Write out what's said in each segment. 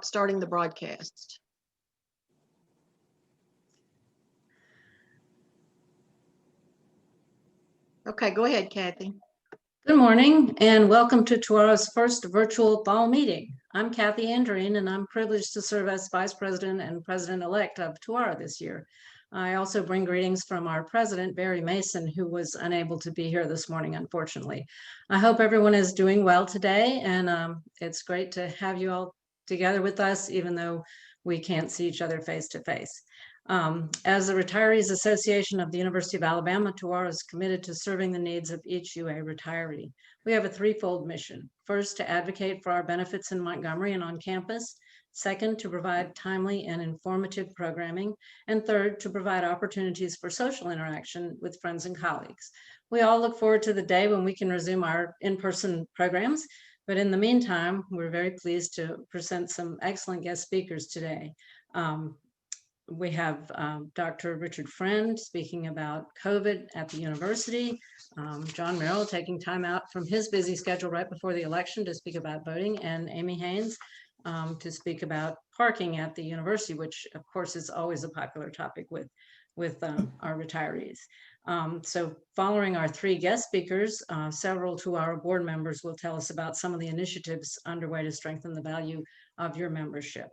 starting the broadcast. Okay, go ahead, Kathy. Good morning and welcome to TUARA's first virtual fall meeting. I'm Kathy Andreen and I'm privileged to serve as Vice President and President-elect of TUARA this year. I also bring greetings from our President, Barry Mason, who was unable to be here this morning, unfortunately. I hope everyone is doing well today, and it's great to have you all together with us, even though we can't see each other face to face. As the Retirees Association of the University of Alabama, TUARA is committed to serving the needs of each UA retiree. We have a threefold mission. First, to advocate for our benefits in Montgomery and on campus. Second, to provide timely and informative programming. And third, to provide opportunities for social interaction with friends and colleagues. We all look forward to the day when we can resume our in-person programs. But in the meantime, we're very pleased to present some excellent guest speakers today. We have Dr. Richard Friend speaking about COVID at the university. John Merrill taking time out from his busy schedule right before the election to speak about voting, and Amy Haynes to speak about parking at the university, which of course is always a popular topic with our retirees. So following our three guest speakers, several TUARA board members will tell us about some of the initiatives underway to strengthen the value of your membership.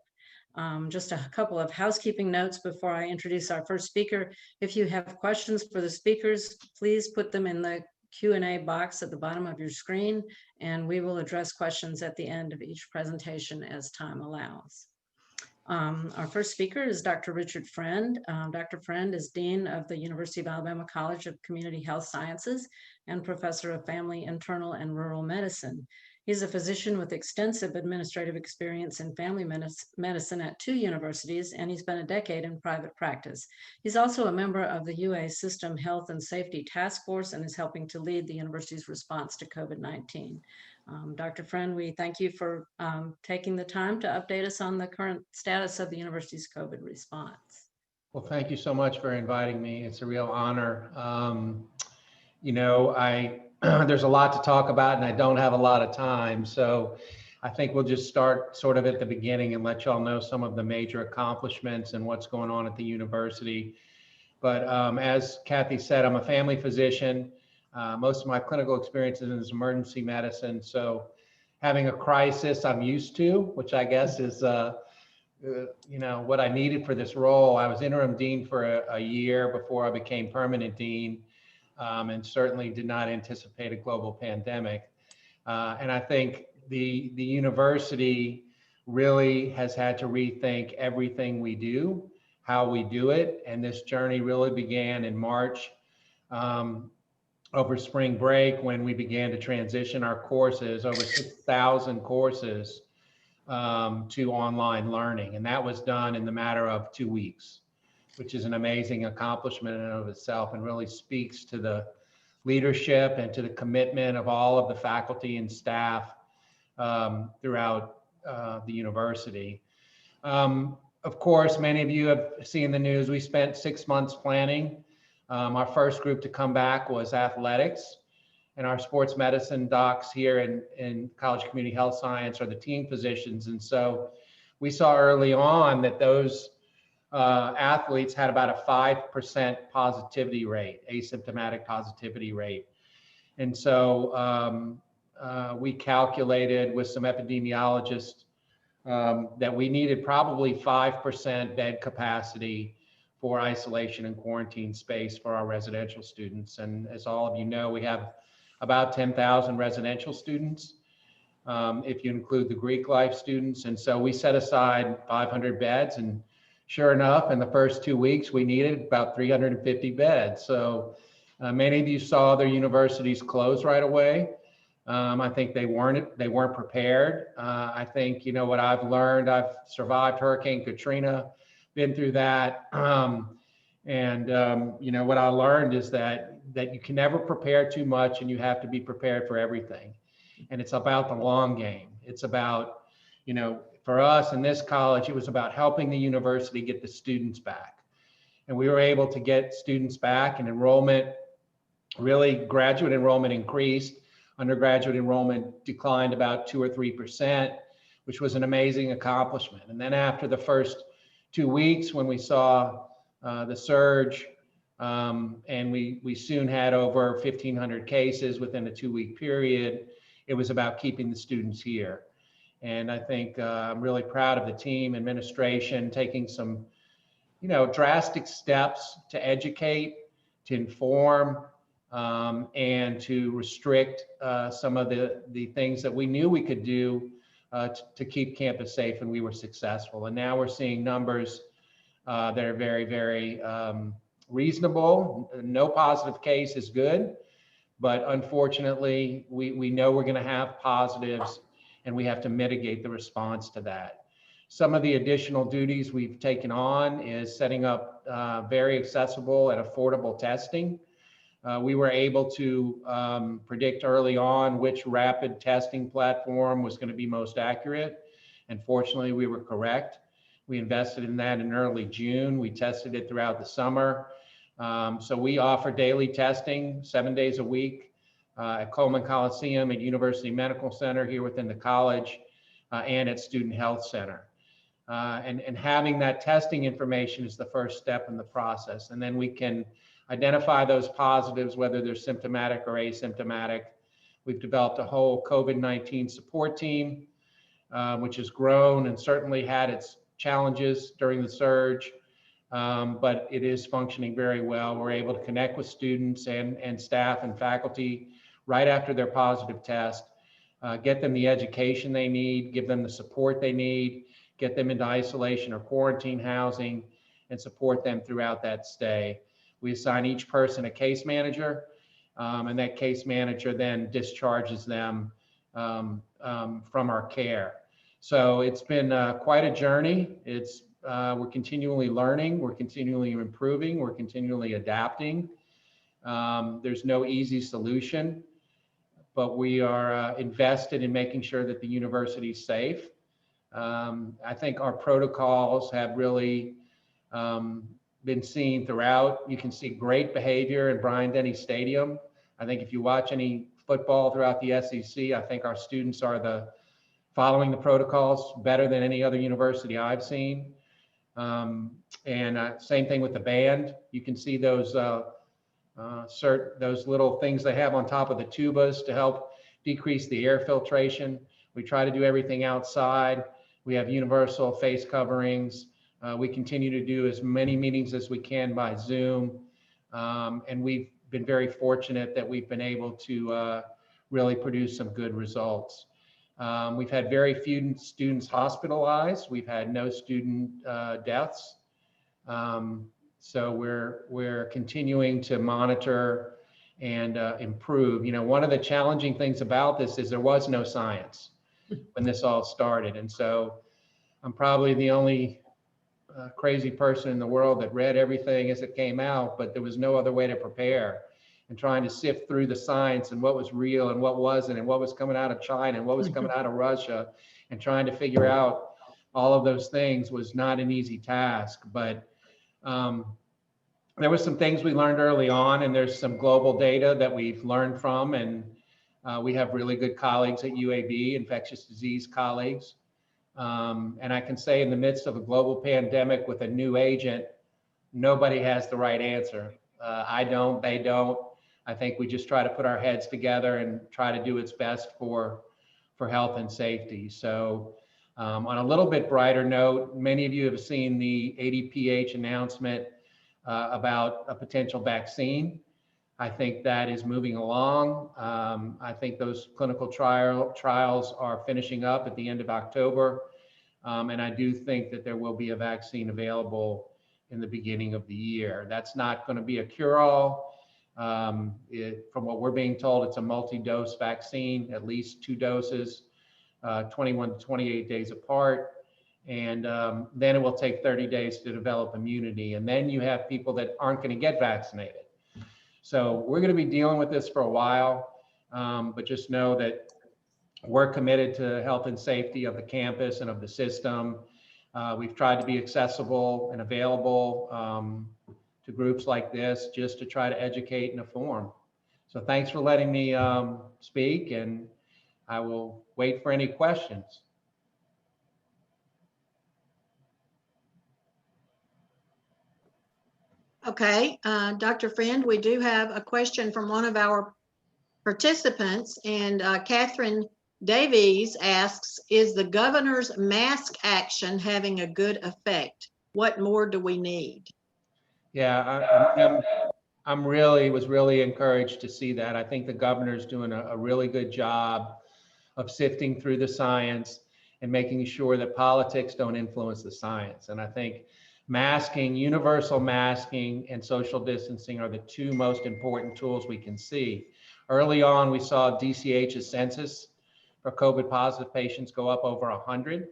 Just a couple of housekeeping notes before I introduce our first speaker. If you have questions for the speakers, please put them in the Q&A box at the bottom of your screen, and we will address questions at the end of each presentation as time allows. Our first speaker is Dr. Richard Friend. Dr. Friend is Dean of the University of Alabama College of Community Health Sciences and Professor of Family, Internal, and Rural Medicine. He's a physician with extensive administrative experience in family medicine at 2 universities, and he spent a decade in private practice. He's also a member of the UA System Health and Safety Task Force and is helping to lead the university's response to COVID-19. Dr. Friend, we thank you for taking the time to update us on the current status of the university's COVID response. Well, thank you so much for inviting me. It's a real honor. There's a lot to talk about and I don't have a lot of time. So I think we'll just start sort of at the beginning and let y'all know some of the major accomplishments and what's going on at the university. But as Kathy said, I'm a family physician. Most of my clinical experience is emergency medicine. So having a crisis I'm used to, which I guess is what I needed for this role. I was interim dean for a year before I became permanent dean. And certainly did not anticipate a global pandemic. And I think the university really has had to rethink everything we do, how we do it. And this journey really began in March over spring break when we began to transition our courses, over 6,000 courses to online learning. And that was done in the matter of 2 weeks, which is an amazing accomplishment in and of itself and really speaks to the leadership and to the commitment of all of the faculty and staff throughout the university. Of course, many of you have seen the news. We spent 6 months planning. Our first group to come back was athletics, and our sports medicine docs here in College of Community Health Science are the team physicians. And so we saw early on that those athletes had about a 5% positivity rate, asymptomatic positivity rate. And so we calculated with some epidemiologists that we needed probably 5% bed capacity for isolation and quarantine space for our residential students. And as all of you know, we have about 10,000 residential students, if you include the Greek life students. And so we set aside 500 beds, and sure enough, in the first 2 weeks, we needed about 350 beds. So many of you saw their universities close right away. I think they weren't prepared. I think, what I've learned, I've survived Hurricane Katrina, been through that. What I learned is that you can never prepare too much, and you have to be prepared for everything. And it's about the long game. It's about, for us in this college, it was about helping the university get the students back. And we were able to get students back, and enrollment, really graduate enrollment increased. Undergraduate enrollment declined about 2 or 3%. which was an amazing accomplishment. And then after the first 2 weeks, when we saw the surge, and we soon had over 1,500 cases within a 2-week period, it was about keeping the students here. And I think I'm really proud of the team, administration, taking some, drastic steps to educate, to inform, and to restrict some of the things that we knew we could do to keep campus safe, and we were successful. And now we're seeing numbers that are very, very reasonable. No positive case is good, but unfortunately, we know we're going to have positives, and we have to mitigate the response to that. Some of the additional duties we've taken on is setting up very accessible and affordable testing. We were able to predict early on which rapid testing platform was going to be most accurate. And fortunately, we were correct. We invested in that in early June. We tested it throughout the summer. So we offer daily testing 7 days a week at Coleman Coliseum, at University Medical Center here within the college, and at Student Health Center. And having that testing information is the first step in the process. And then we can identify those positives, whether they're symptomatic or asymptomatic. We've developed a whole COVID-19 support team, which has grown and certainly had its challenges during the surge, but it is functioning very well. We're able to connect with students and staff and faculty right after their positive test, get them the education they need, give them the support they need, get them into isolation or quarantine housing, and support them throughout that stay. We assign each person a case manager, and that case manager then discharges them from our care. So it's been quite a journey. We're continually learning, we're continually improving, we're continually adapting. There's no easy solution, but we are invested in making sure that the university is safe. I think our protocols have really been seen throughout. You can see great behavior in Bryant-Denny Stadium. I think if you watch any football throughout the SEC, I think our students are following the protocols better than any other university I've seen. Same thing with the band. You can see those little things they have on top of the tubas to help decrease the air filtration. We try to do everything outside. We have universal face coverings. We continue to do as many meetings as we can by Zoom. And we've been very fortunate that we've been able to really produce some good results. We've had very few students hospitalized. We've had no student deaths. So we're continuing to monitor and improve. One of the challenging things about this is there was no science when this all started. And so I'm probably the only crazy person in the world that read everything as it came out, but there was no other way to prepare. And trying to sift through the science and what was real and what wasn't, and what was coming out of China and what was coming out of Russia, and trying to figure out all of those things was not an easy task. But there were some things we learned early on, and there's some global data that we've learned from, and we have really good colleagues at UAB, infectious disease colleagues. And I can say in the midst of a global pandemic with a new agent, nobody has the right answer. I don't, they don't. I think we just try to put our heads together and try to do its best for health and safety. So on a little bit brighter note, many of you have seen the ADPH announcement about a potential vaccine. I think that is moving along. I think those clinical trials are finishing up at the end of October. And I do think that there will be a vaccine available in the beginning of the year. That's not going to be a cure-all. From what we're being told, it's a multi-dose vaccine, at least 2 doses, 21 to 28 days apart. And then it will take 30 days to develop immunity. And then you have people that aren't going to get vaccinated. So we're going to be dealing with this for a while, but just know that we're committed to health and safety of the campus and of the system. We've tried to be accessible and available to groups like this just to try to educate and inform. So thanks for letting me speak, and I will wait for any questions. Okay, Dr. Friend, we do have a question from one of our participants, and Catherine Davies asks, is the governor's mask action having a good effect? What more do we need? Yeah, was really encouraged to see that. I think the governor's doing a really good job of sifting through the science and making sure that politics don't influence the science. And I think masking, universal masking and social distancing are the two most important tools we can see. Early on, we saw DCH's census for COVID positive patients go up over 100,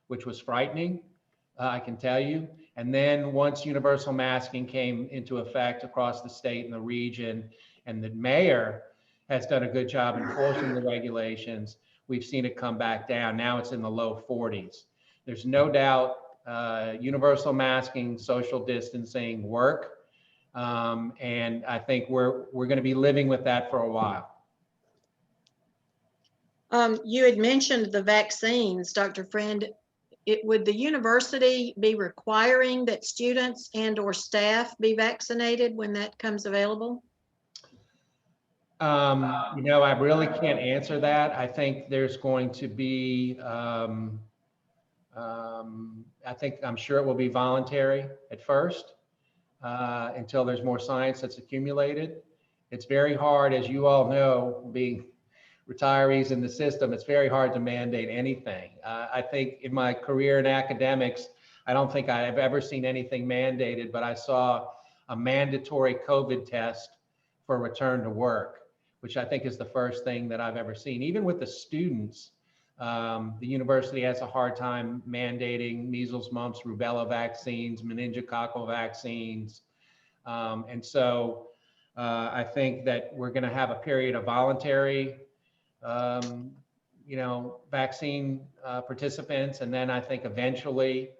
which was frightening, I can tell you. And then once universal masking came into effect across the state and the region, and the mayor has done a good job enforcing the regulations, we've seen it come back down. Now it's in the low 40s. There's no doubt universal masking, social distancing work. And I think we're going to be living with that for a while. You had mentioned the vaccines, Dr. Friend. Would the university be requiring that students and or staff be vaccinated when that comes available? I really can't answer that. I think there's going to be, I'm sure it will be voluntary at first until there's more science that's accumulated. It's very hard, as you all know, being retirees in the system, it's very hard to mandate anything. I think in my career in academics, I don't think I've ever seen anything mandated, but I saw a mandatory COVID test for return to work, which I think is the first thing that I've ever seen. Even with the students, the university has a hard time mandating measles, mumps, rubella vaccines, meningococcal vaccines. And so I think that we're going to have a period of voluntary vaccine participants. And then I think eventually,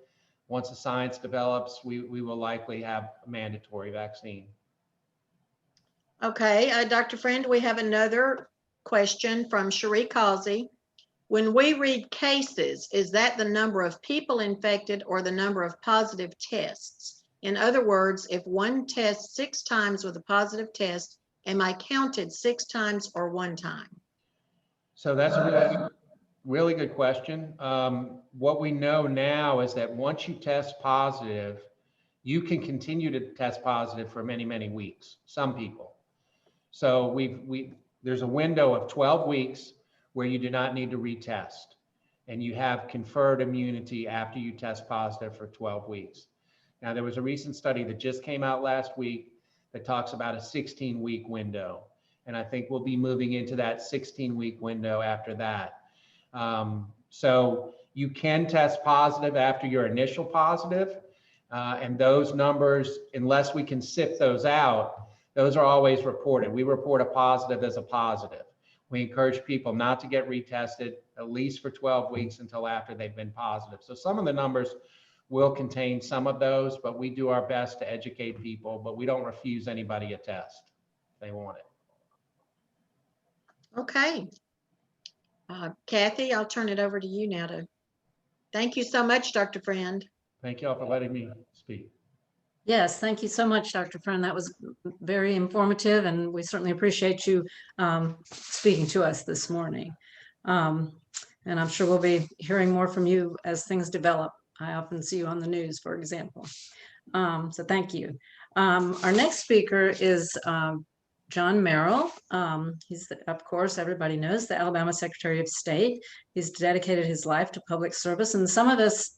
once the science develops, we will likely have a mandatory vaccine. Okay, Dr. Friend, we have another question from Cherie Causey. When we read cases, is that the number of people infected or the number of positive tests? In other words, if one tests 6 times with a positive test, am I counted 6 times or 1 time? So that's a really good question. What we know now is that once you test positive, you can continue to test positive for many, many weeks, some people. So there's a window of 12 weeks where you do not need to retest, and you have conferred immunity after you test positive for 12 weeks. Now, there was a recent study that just came out last week that talks about a 16-week window. And I think we'll be moving into that 16-week window after that. So you can test positive after your initial positive. And those numbers, unless we can sift those out, those are always reported. We report a positive as a positive. We encourage people not to get retested at least for 12 weeks until after they've been positive. So some of the numbers will contain some of those, but we do our best to educate people, but we don't refuse anybody a test if they want it. Okay. Kathy, I'll turn it over to you now thank you so much, Dr. Friend. Thank you all for letting me speak. Yes, thank you so much, Dr. Friend. That was very informative, and we certainly appreciate you speaking to us this morning. And I'm sure we'll be hearing more from you as things develop. I often see you on the news, for example. So thank you. Our next speaker is John Merrill. He's, of course, everybody knows, the Alabama Secretary of State. He's dedicated his life to public service. And some of us,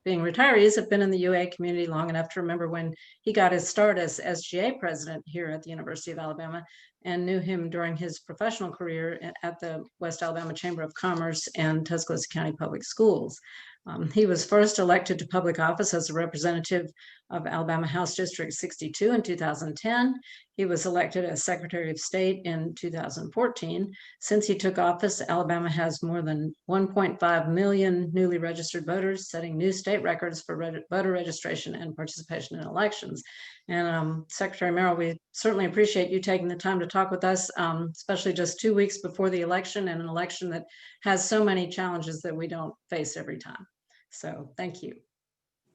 being retirees, have been in the UA community long enough to remember when he got his start as SGA president here at the University of Alabama, and knew him during his professional career at the West Alabama Chamber of Commerce and Tuscaloosa County Public Schools. He was first elected to public office as a representative of Alabama House District 62 in 2010. He was elected as Secretary of State in 2014. Since he took office, Alabama has more than 1.5 million newly registered voters, setting new state records for voter registration and participation in elections. And Secretary Merrill, we certainly appreciate you taking the time to talk with us, especially just 2 weeks before the election, and an election that has so many challenges that we don't face every time. So thank you.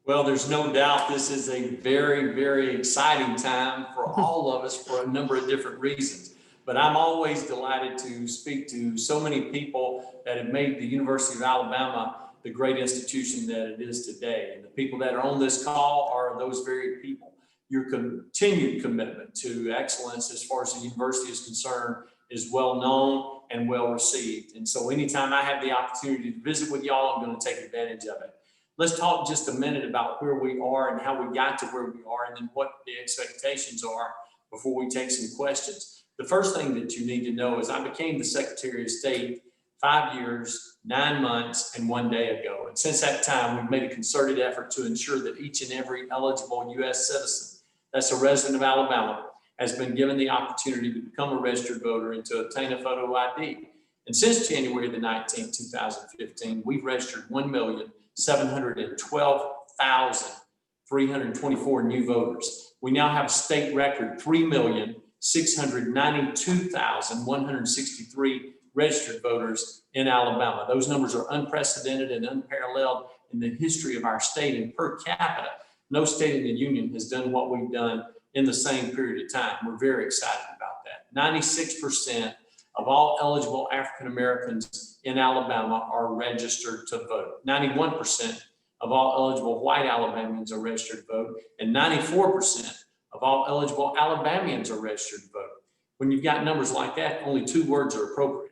Well, there's no doubt this is a very, very exciting time for all of us for a number of different reasons. But I'm always delighted to speak to so many people that have made the University of Alabama the great institution that it is today. And the people that are on this call are those very people. Your continued commitment to excellence as far as the university is concerned is well known and well received. And so anytime I have the opportunity to visit with y'all, I'm going to take advantage of it. Let's talk just a minute about where we are and how we got to where we are, and then what the expectations are before we take some questions. The first thing that you need to know is I became the Secretary of State 5 years, 9 months, and 1 day ago. And since that time, we've made a concerted effort to ensure that each and every eligible U.S. citizen that's a resident of Alabama has been given the opportunity to become a registered voter and to obtain a photo ID. And since January the 19th, 2015, we've registered 1,712,324 new voters. We now have a state record 3,692,163 registered voters in Alabama. Those numbers are unprecedented and unparalleled in the history of our state, and per capita, no state in the union has done what we've done in the same period of time. We're very excited about that. 96% of all eligible African Americans in Alabama are registered to vote. 91% of all eligible white Alabamians are registered to vote, and 94% of all eligible Alabamians are registered to vote. When you've got numbers like that, only 2 words are appropriate: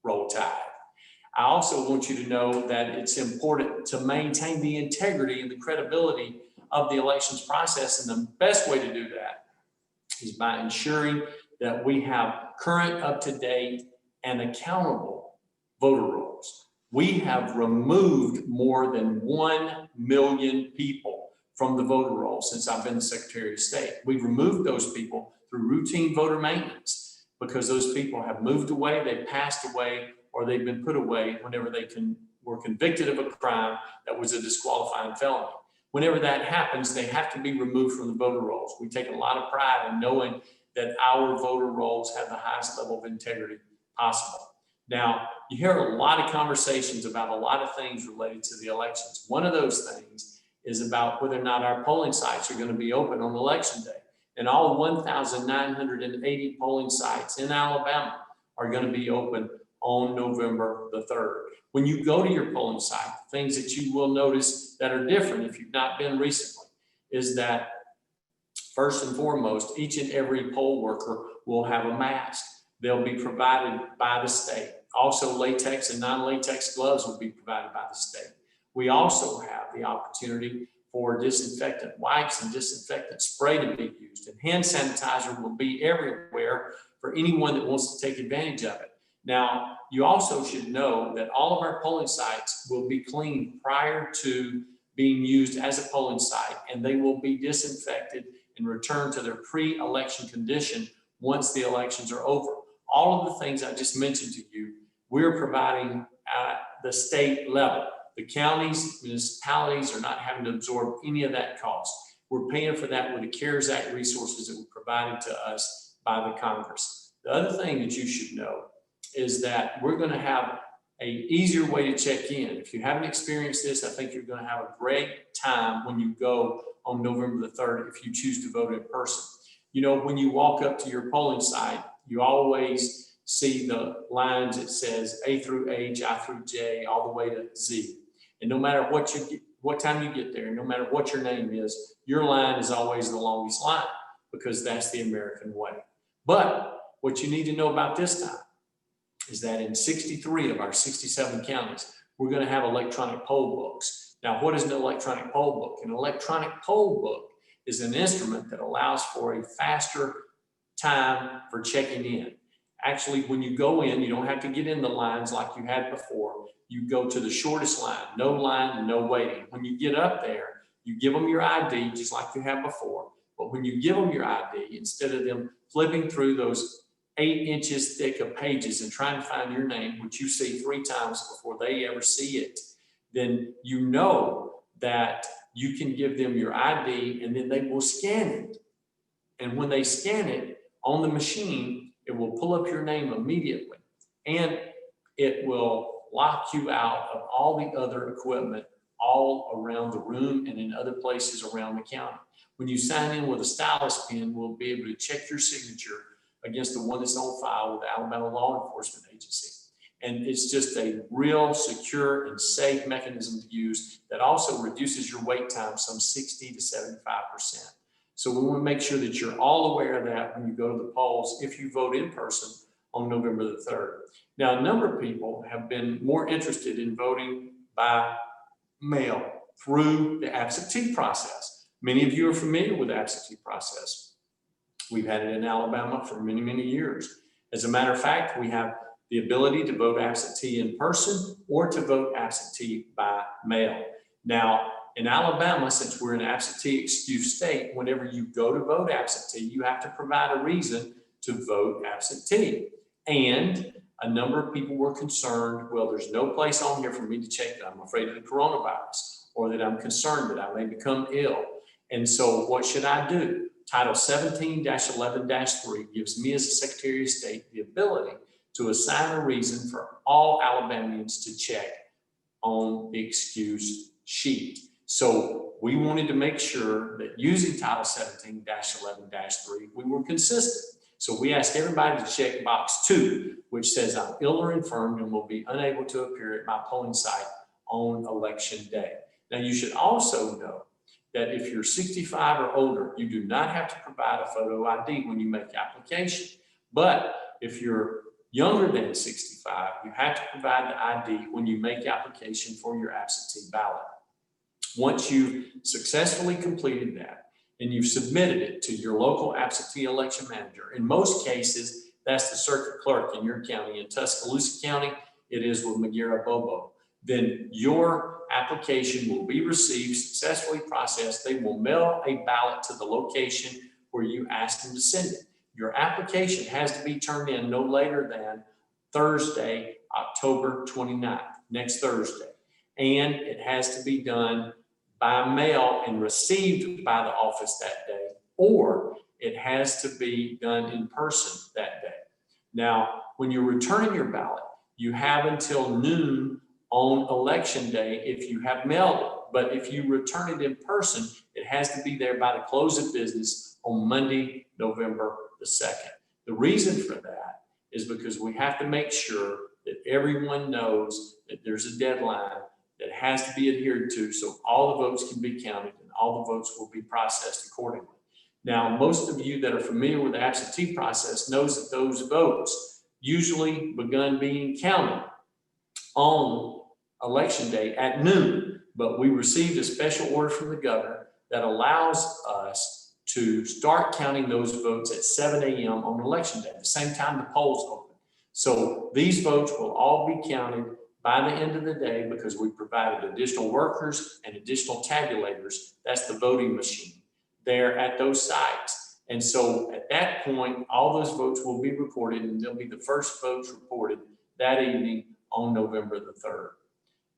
roll tide. I also want you to know that it's important to maintain the integrity and the credibility of the elections process, and the best way to do that is by ensuring that we have current, up-to-date, and accountable voter rolls. We have removed more than 1 million people from the voter roll since I've been the Secretary of State. We've removed those people through routine voter maintenance because those people have moved away, they've passed away, or they've been put away whenever they were convicted of a crime that was a disqualifying felony. Whenever that happens, they have to be removed from the voter rolls. We take a lot of pride in knowing that our voter rolls have the highest level of integrity possible. Now, you hear a lot of conversations about a lot of things related to the elections. One of those things is about whether or not our polling sites are going to be open on election day. And all 1,980 polling sites in Alabama are going to be open on November the 3rd. When you go to your polling site, things that you will notice that are different if you've not been recently is that first and foremost, each and every poll worker will have a mask. They'll be provided by the state. Also, latex and non-latex gloves will be provided by the state. We also have the opportunity for disinfectant wipes and disinfectant spray to be used, and hand sanitizer will be everywhere for anyone that wants to take advantage of it. Now, you also should know that all of our polling sites will be cleaned prior to being used as a polling site, and they will be disinfected and returned to their pre-election condition once the elections are over. All of the things I just mentioned to you, we're providing at the state level. The counties, municipalities are not having to absorb any of that cost. We're paying for that with the CARES Act resources that were provided to us by the Congress. The other thing that you should know is that we're going to have an easier way to check in. If you haven't experienced this, I think you're going to have a great time when you go on November the 3rd if you choose to vote in person. You know, when you walk up to your polling site, you always see the lines that says A through H, I through J, all the way to Z. And no matter what time you get there, no matter what your name is, your line is always the longest line because that's the American way. But what you need to know about this time is that in 63 of our 67 counties, we're going to have electronic poll books. Now, what is an electronic poll book? An electronic poll book is an instrument that allows for a faster time for checking in. Actually, when you go in, you don't have to get in the lines like you had before. You go to the shortest line, no waiting. When you get up there, you give them your ID just like you have before. But when you give them your ID, instead of them flipping through those 8 inches thick of pages and trying to find your name, which you see 3 times before they ever see it, then you know that you can give them your ID and then they will scan it. And when they scan it on the machine, it will pull up your name immediately and it will lock you out of all the other equipment all around the room and in other places around the county. When you sign in with a stylus pen, we'll be able to check your signature against the one that's on file with the Alabama Law Enforcement Agency. And it's just a real secure and safe mechanism to use that also reduces your wait time some 60 to 75%. So we want to make sure that you're all aware of that when you go to the polls if you vote in person on November the 3rd. Now, a number of people have been more interested in voting by mail through the absentee process. Many of you are familiar with the absentee process. We've had it in Alabama for many, many years. As a matter of fact, we have the ability to vote absentee in person or to vote absentee by mail. Now, in Alabama, since we're an absentee excuse state, whenever you go to vote absentee, you have to provide a reason to vote absentee. And a number of people were concerned, well, there's no place on here for me to check that I'm afraid of the coronavirus or that I'm concerned that I may become ill. And so what should I do? Title 17-11-3 gives me as a Secretary of State the ability to assign a reason for all Alabamians to check on the excuse sheet. So we wanted to make sure that using Title 17-11-3, we were consistent. So we asked everybody to check box 2, which says I'm ill or infirmed and will be unable to appear at my polling site on election day. Now you should also know that if you're 65 or older, you do not have to provide a photo ID when you make application. But if you're younger than 65, you have to provide the ID when you make application for your absentee ballot. Once you've successfully completed that and you've submitted it to your local absentee election manager, in most cases, that's the circuit clerk in your county. In Tuscaloosa County, it is with Magera-Bobo. Then your application will be received, successfully processed. They will mail a ballot to the location where you asked them to send it. Your application has to be turned in no later than Thursday, October 29th, next Thursday. And it has to be done by mail and received by the office that day, or it has to be done in person that day. Now, when you're returning your ballot, you have until noon on election day if you have mailed it. But if you return it in person, it has to be there by the close of business on Monday, November the 2nd. The reason for that is because we have to make sure that everyone knows that there's a deadline that has to be adhered to so all the votes can be counted and all the votes will be processed accordingly. Now, most of you that are familiar with the absentee process knows that those votes usually begun being counted on election day at noon, but we received a special order from the governor that allows us to start counting those votes at 7 a.m. on election day, the same time the polls open. So these votes will all be counted by the end of the day because we provided additional workers and additional tabulators. That's the voting machine there at those sites. And so at that point, all those votes will be recorded and they'll be the first votes reported that evening on November the 3rd.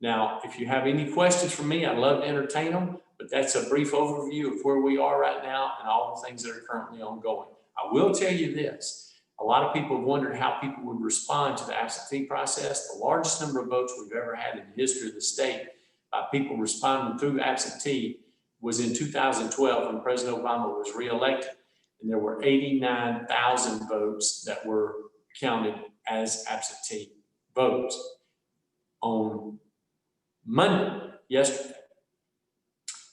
Now, if you have any questions for me, I'd love to entertain them, but that's a brief overview of where we are right now and all the things that are currently ongoing. I will tell you this. A lot of people have wondered how people would respond to the absentee process. The largest number of votes we've ever had in the history of the state by people responding through absentee was in 2012 when President Obama was reelected. And there were 89,000 votes that were counted as absentee votes. On Monday, yesterday,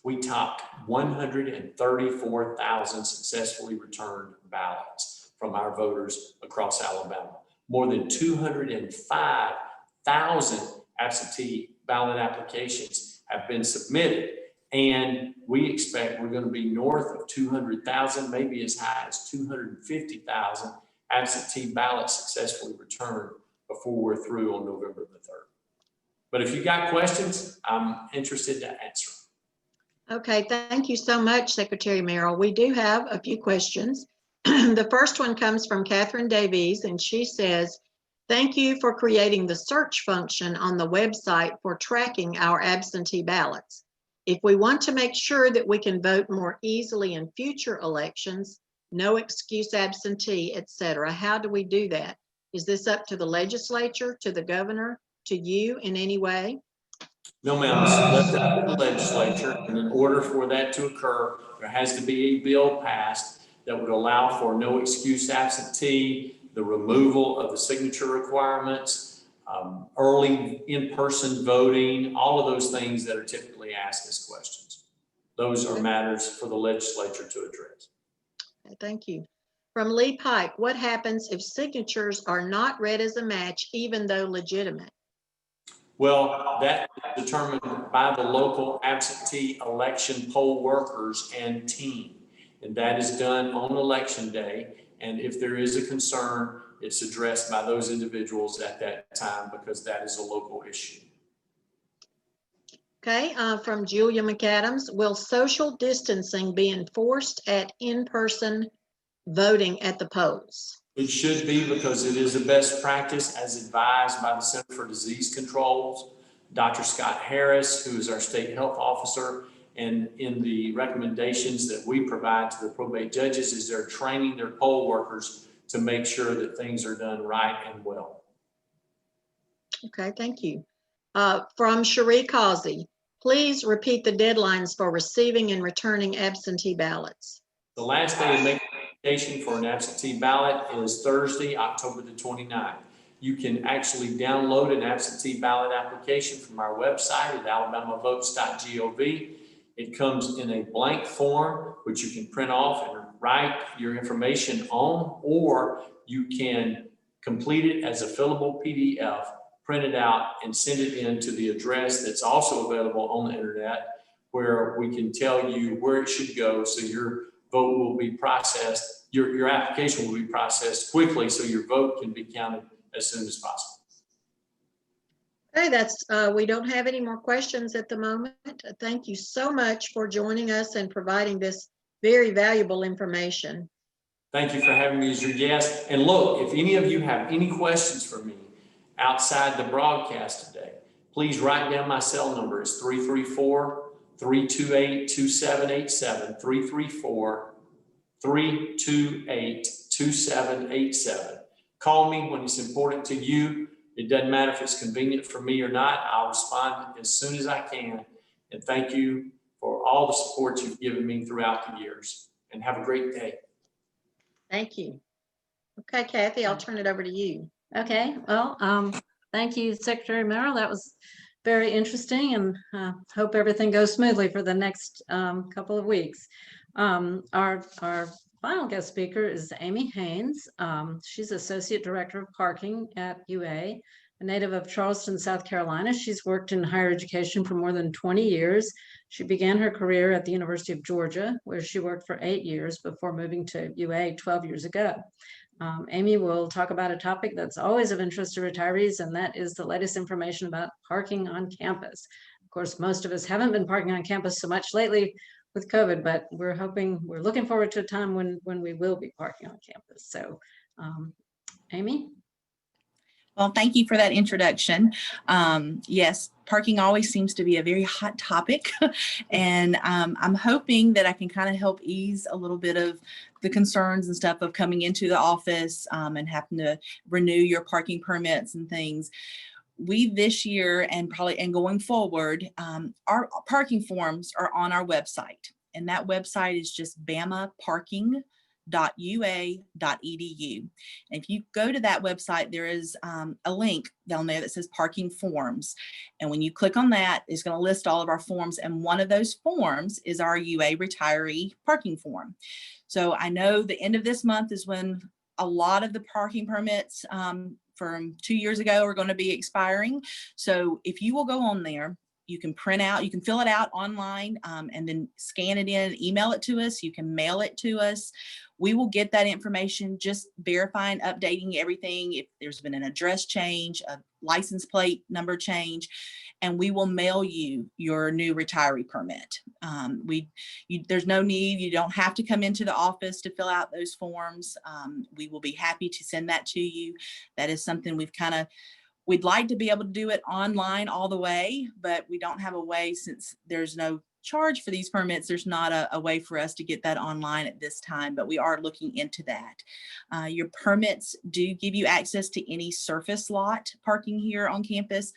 we topped 134,000 successfully returned ballots from our voters across Alabama. More than 205,000 absentee ballot applications have been submitted. And we expect we're going to be north of 200,000, maybe as high as 250,000 absentee ballots successfully returned before we're through on November the 3rd. But if you've got questions, I'm interested to answer. Okay, thank you so much, Secretary Merrill. We do have a few questions. The first one comes from Catherine Davies, and she says, thank you for creating the search function on the website for tracking our absentee ballots. If we want to make sure that we can vote more easily in future elections, no excuse absentee, etc., how do we do that? Is this up to the legislature, to the governor, to you in any way? No, ma'am, it's left up to the legislature, and in order for that to occur, there has to be a bill passed that would allow for no excuse absentee, the removal of the signature requirements, early in-person voting, all of those things that are typically asked as questions. Those are matters for the legislature to address. Okay, thank you. From Lee Pike, what happens if signatures are not read as a match, even though legitimate? Well, that is determined by the local absentee election poll workers and team. And that is done on election day. And if there is a concern, it's addressed by those individuals at that time because that is a local issue. Okay, from Julia McAdams, will social distancing be enforced at in-person voting at the polls? It should be because it is a best practice as advised by the Center for Disease Control, Dr. Scott Harris, who is our state health officer. And in the recommendations that we provide to the probate judges is they're training their poll workers to make sure that things are done right and well. Okay, thank you. From Cherie Causey, please repeat the deadlines for receiving and returning absentee ballots. The last day to make an application for an absentee ballot is Thursday, October the 29th. You can actually download an absentee ballot application from our website at alabamavotes.gov. It comes in a blank form, which you can print off and write your information on, or you can complete it as a fillable PDF, print it out, and send it in to the address that's also available on the internet, where we can tell you where it should go so your vote will be processed, your application will be processed quickly so your vote can be counted as soon as possible. Okay, we don't have any more questions at the moment. Thank you so much for joining us and providing this very valuable information. Thank you for having me as your guest. And look, if any of you have any questions for me outside the broadcast today, please write down my cell number. It's 334-328-2787, 334-328-2787. Call me when it's important to you. It doesn't matter if it's convenient for me or not. I'll respond as soon as I can. And thank you for all the support you've given me throughout the years. And have a great day. Thank you. Okay, Kathy, I'll turn it over to you. Okay, well, thank you, Secretary Merrill. That was very interesting, and hope everything goes smoothly for the next couple of weeks. Our final guest speaker is Amy Haynes. She's Associate Director of Parking at UA, a native of Charleston, South Carolina. She's worked in higher education for more than 20 years. She began her career at the University of Georgia, where she worked for 8 years before moving to UA 12 years ago. Amy will talk about a topic that's always of interest to retirees, and that is the latest information about parking on campus. Of course, most of us haven't been parking on campus so much lately with COVID, but we're looking forward to a time when we will be parking on campus. So, Amy? Well, thank you for that introduction. Yes, parking always seems to be a very hot topic. And I'm hoping that I can kind of help ease a little bit of the concerns and stuff of coming into the office and having to renew your parking permits and things. We this year and going forward, our parking forms are on our website. And that website is just bamaparking.ua.edu. And if you go to that website, there is a link down there that says parking forms. And when you click on that, it's going to list all of our forms. And one of those forms is our UA retiree parking form. So I know the end of this month is when a lot of the parking permits from 2 years ago are going to be expiring. So if you will go on there, you can fill it out online and then scan it in, email it to us. You can mail it to us. We will get that information, just verifying, updating everything. If there's been an address change, a license plate number change, and we will mail you your new retiree permit. There's no need, you don't have to come into the office to fill out those forms. We will be happy to send that to you. That is something we'd like to be able to do it online all the way, but we don't have a way, since there's no charge for these permits. There's not a way for us to get that online at this time, but we are looking into that. Your permits do give you access to any surface lot parking here on campus,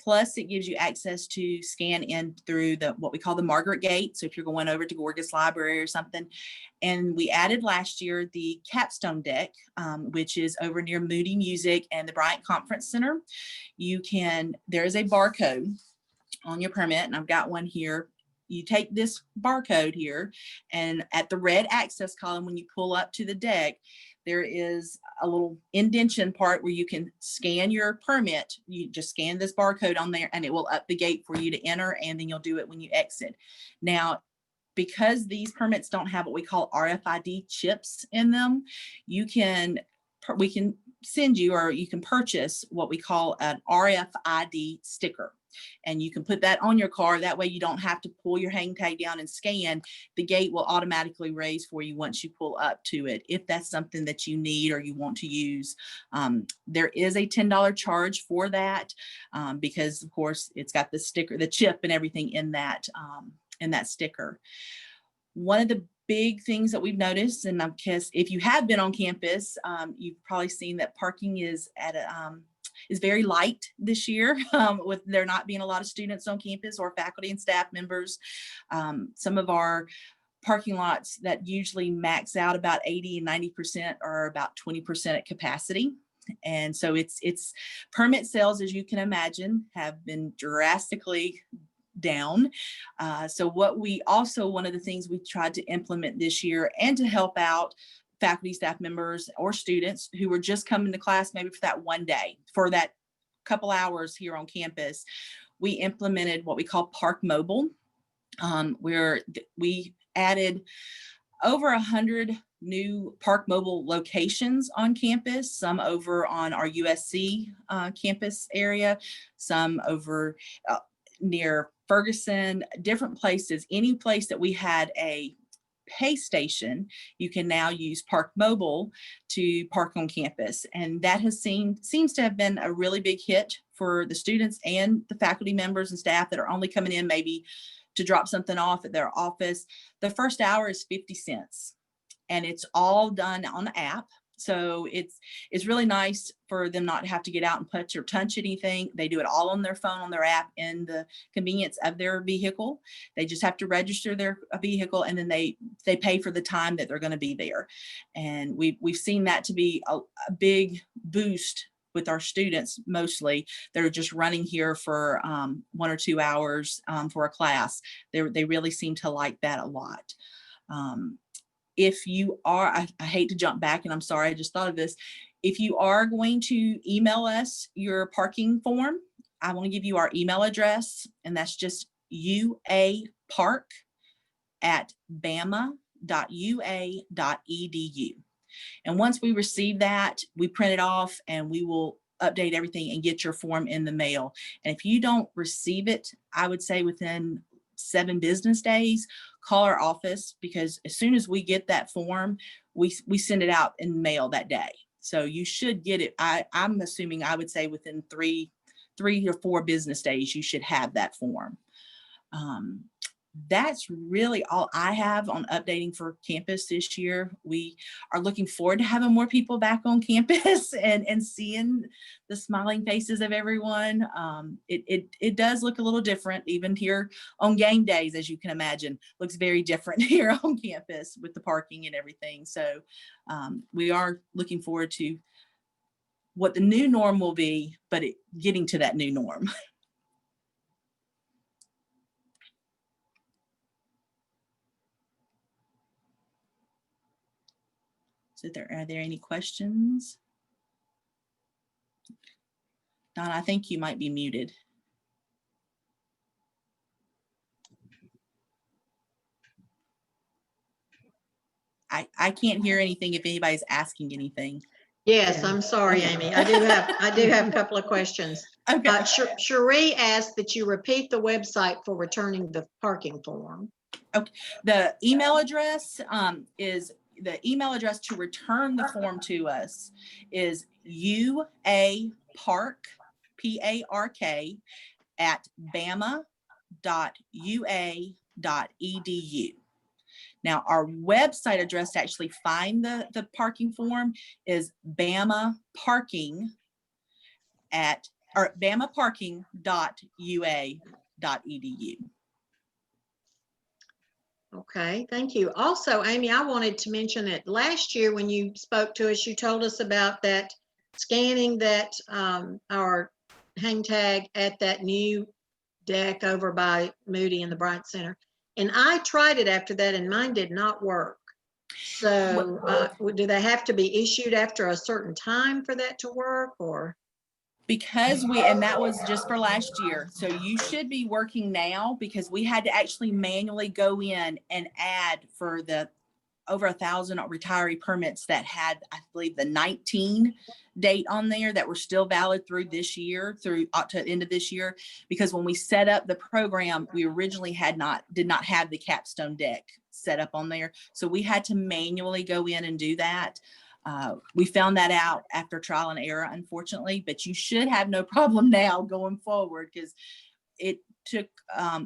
Plus, it gives you access to scan in through what we call the Margaret Gate. So if you're going over to Gorgas Library or something, and we added last year the capstone deck, which is over near Moody Music and the Bryant Conference Center. There is a barcode on your permit, and I've got one here. You take this barcode here, and at the red access column, when you pull up to the deck, there is a little indentation part where you can scan your permit. You just scan this barcode on there and it will up the gate for you to enter, and then you'll do it when you exit. Now, because these permits don't have what we call RFID chips in them, we can send you, or you can purchase what we call an RFID sticker. And you can put that on your car. That way you don't have to pull your hang tag down and scan. The gate will automatically raise for you once you pull up to it, if that's something that you need or you want to use. There is a $10 charge for that, because of course it's got the sticker, the chip and everything in that sticker. One of the big things that we've noticed, and I guess if you have been on campus, you've probably seen that parking is very light this year, with there not being a lot of students on campus or faculty and staff members. Some of our parking lots that usually max out about 80 and 90% are about 20% at capacity. And so it's permit sales, as you can imagine, have been drastically down. So one of the things we tried to implement this year, and to help out faculty, staff members, or students who were just coming to class maybe for that one day, for that couple hours here on campus, we implemented what we call Park Mobile, where we added over 100 new Park Mobile locations on campus, some over on our USC campus area, some over near Ferguson, different places. Any place that we had a pay station, you can now use Park Mobile to park on campus. And that seems to have been a really big hit for the students and the faculty members and staff that are only coming in maybe to drop something off at their office. The first hour is 50 cents, and it's all done on the app. So it's really nice for them not to have to get out and touch anything. They do it all on their phone, on their app, in the convenience of their vehicle. They just have to register their vehicle, and then they pay for the time that they're going to be there. And we've seen that to be a big boost with our students. Mostly they're just running here for 1 or 2 hours for a class. They really seem to like that a lot. If you are, I hate to jump back, and I'm sorry, I just thought of this. If you are going to email us your parking form, I want to give you our email address, and that's just uapark@bama.ua.edu. And once we receive that, we print it off and we will update everything and get your form in the mail. And if you don't receive it, I would say within 7 business days, call our office, because as soon as we get that form, we send it out in mail that day. So you should get it. I'm assuming, I would say within 3 or 4 business days, you should have that form. That's really all I have on updating for campus this year. We are looking forward to having more people back on campus and seeing the smiling faces of everyone. It does look a little different, even here on game days, as you can imagine. Looks very different here on campus with the parking and everything. So we are looking forward to what the new norm will be, but getting to that new norm. So are there any questions? Don, I think you might be muted. I can't hear anything if anybody's asking anything. Yes, I'm sorry, Okay. Amy. I do have a couple of questions. Okay. Cherie asked that you repeat the website for returning the parking form. Okay. The email address to return the form to us is uapark, PARK, @bama.ua.edu. Now, our website address to actually find the parking form is bamaparking or bamaparking.ua.edu. Okay, thank you. Also, Amy, I wanted to mention that last year when you spoke to us, you told us about that scanning that our hang tag at that new deck over by Moody in the Bryant Center. And I tried it after that and mine did not work. So do they have to be issued after a certain time for that to work, or? Because and that was just for last year. So you should be working now, because we had to actually manually go in and add for the over 1,000 retiree permits that had, I believe, the 19 date on there that were still valid through this year, through to the end of this year. Because when we set up the program, we originally did not have the capstone deck set up on there. So we had to manually go in and do that. We found that out after trial and error, unfortunately, but you should have no problem now going forward, because it took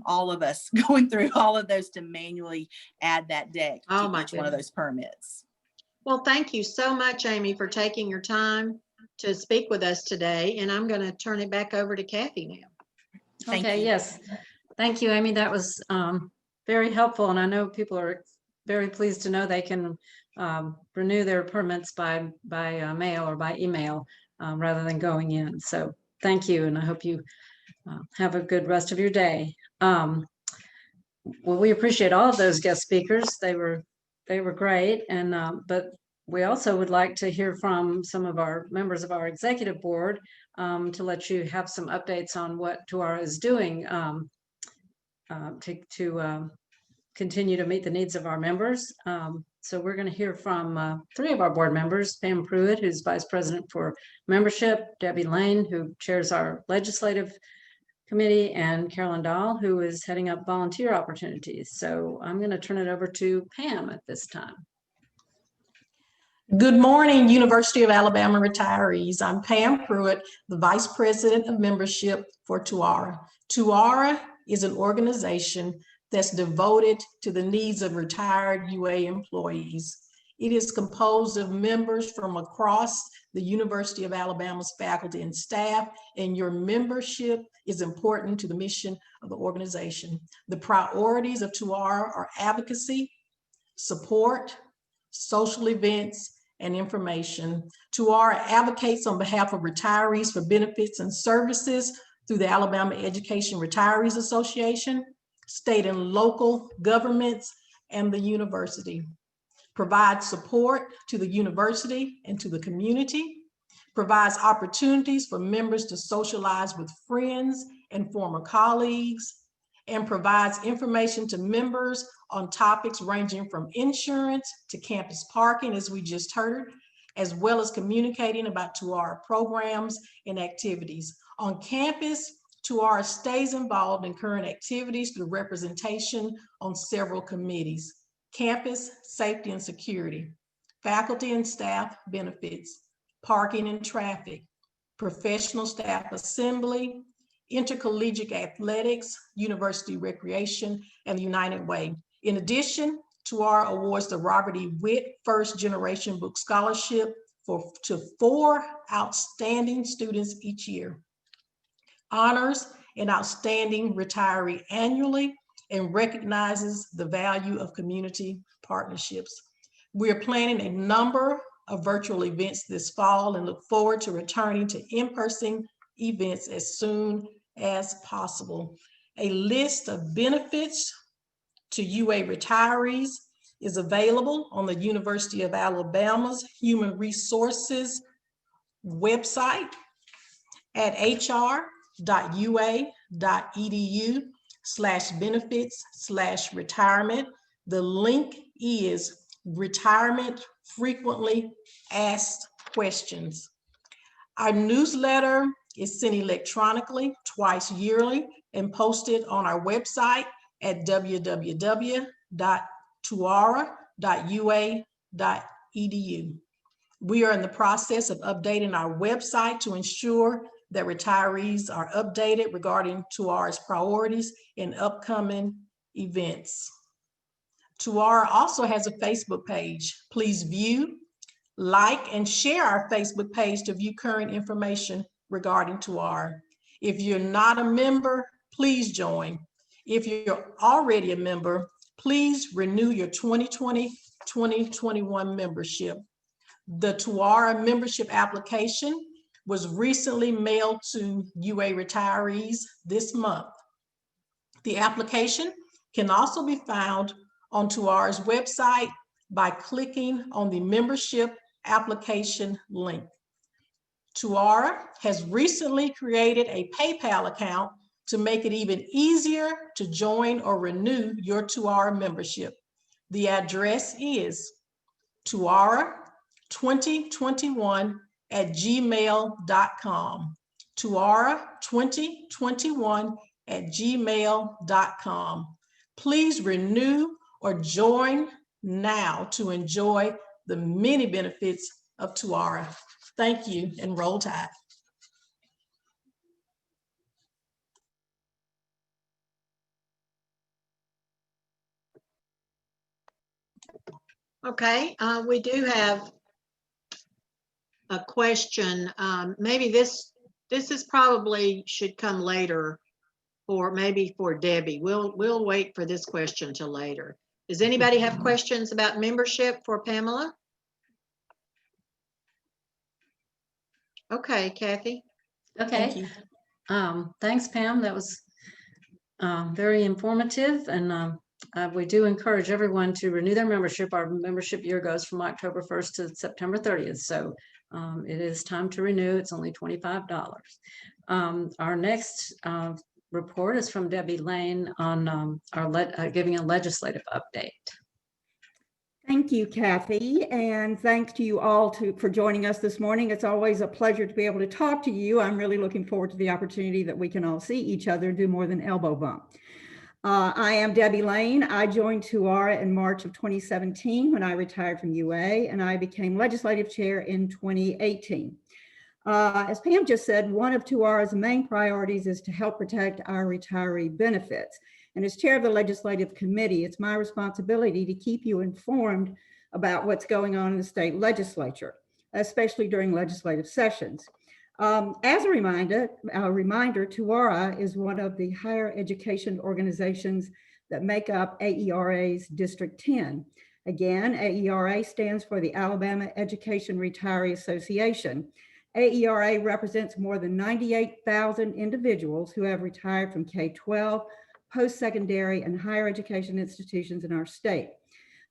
all of us going through all of those to manually add that deck to each one of those permits. Well, thank you so much, Amy, for taking your time to speak with us today. And I'm going to turn it back over to Kathy now. Okay, yes. Thank you, Amy. That was very helpful. And I know people are very pleased to know they can renew their permits by mail or by email rather than going in. So thank you. And I hope you have a good rest of your day. Well, we appreciate all of those guest speakers. They were great. And but we also would like to hear from some of our members of our executive board to let you have some updates on what TUARA is doing to continue to meet the needs of our members. So we're going to hear from 3 of our board members: Pam Pruitt, who's Vice President for Membership, Debbie Lane, who chairs our Legislative Committee, and Carolyn Dahl, who is heading up volunteer opportunities. So I'm going to turn it over to Pam at this time. Good morning, University of Alabama retirees. I'm Pam Pruitt, the Vice President of Membership for TUARA. TUARA is an organization that's devoted to the needs of retired UA employees. It is composed of members from across the University of Alabama's faculty and staff, and your membership is important to the mission of the organization. The priorities of TUARA are advocacy, support, social events, and information. TUARA advocates on behalf of retirees for benefits and services through the Alabama Education Retirees Association, state and local governments, and the university. Provides support to the university and to the community, provides opportunities for members to socialize with friends and former colleagues, and provides information to members on topics ranging from insurance to campus parking, as we just heard, as well as communicating about TUARA programs and activities. On campus, TUARA stays involved in current activities through representation on several committees: campus safety and security, faculty and staff benefits, parking and traffic, professional staff assembly, intercollegiate athletics, university recreation, and the United Way. In addition, TUARA awards the Robert E. Witt First Generation Book Scholarship to 4 outstanding students each year. Honors an outstanding retiree annually and recognizes the value of community partnerships. We are planning a number of virtual events this fall and look forward to returning to in-person events as soon as possible. A list of benefits to UA retirees is available on the University of Alabama's Human Resources website at hr.ua.edu/benefits/retirement. The link is Retirement Frequently Asked Questions. Our newsletter is sent electronically twice yearly and posted on our website at www.tuara.ua.edu. We are in the process of updating our website to ensure that retirees are updated regarding TUARA's priorities and upcoming events. TUARA also has a Facebook page. Please view, like, and share our Facebook page to view current information regarding TUARA. If you're not a member, please join. If you're already a member, please renew your 2020-2021 membership. The TUARA membership application was recently mailed to UA retirees this month. The application can also be found on TUARA's website by clicking on the membership application link. TUARA has recently created a PayPal account to make it even easier to join or renew your TUARA membership. The address is tuara2021@gmail.com. tuara2021@gmail.com. Please renew or join now to enjoy the many benefits of TUARA. Thank you, and roll tide. Okay, we do have a question. Maybe this is probably should come later, or maybe for Debbie. We'll wait for this question till later. Does anybody have questions about membership for Pamela? Okay, Kathy. Thank Okay, you. thanks, Pam. That was very informative, and we do encourage everyone to renew their membership. Our membership year goes from October 1st to September 30th, so it is time to renew. It's only $25. Our next report is from Debbie Lane on giving a legislative update. Thank you, Kathy, and thanks to you all for joining us this morning. It's always a pleasure to be able to talk to you. I'm really looking forward to the opportunity that we can all see each other, do more than elbow bump. I am Debbie Lane. I joined TUARA in March of 2017 when I retired from UA, and I became legislative chair in 2018. As Pam just said, one of TUARA's main priorities is to help protect our retiree benefits. And as chair of the legislative committee, it's my responsibility to keep you informed about what's going on in the state legislature, especially during legislative sessions. As a reminder, TUARA is one of the higher education organizations that make up AERA's District 10. Again, AERA stands for the Alabama Education Retiree Association. AERA represents more than 98,000 individuals who have retired from K-12, post-secondary, and higher education institutions in our state.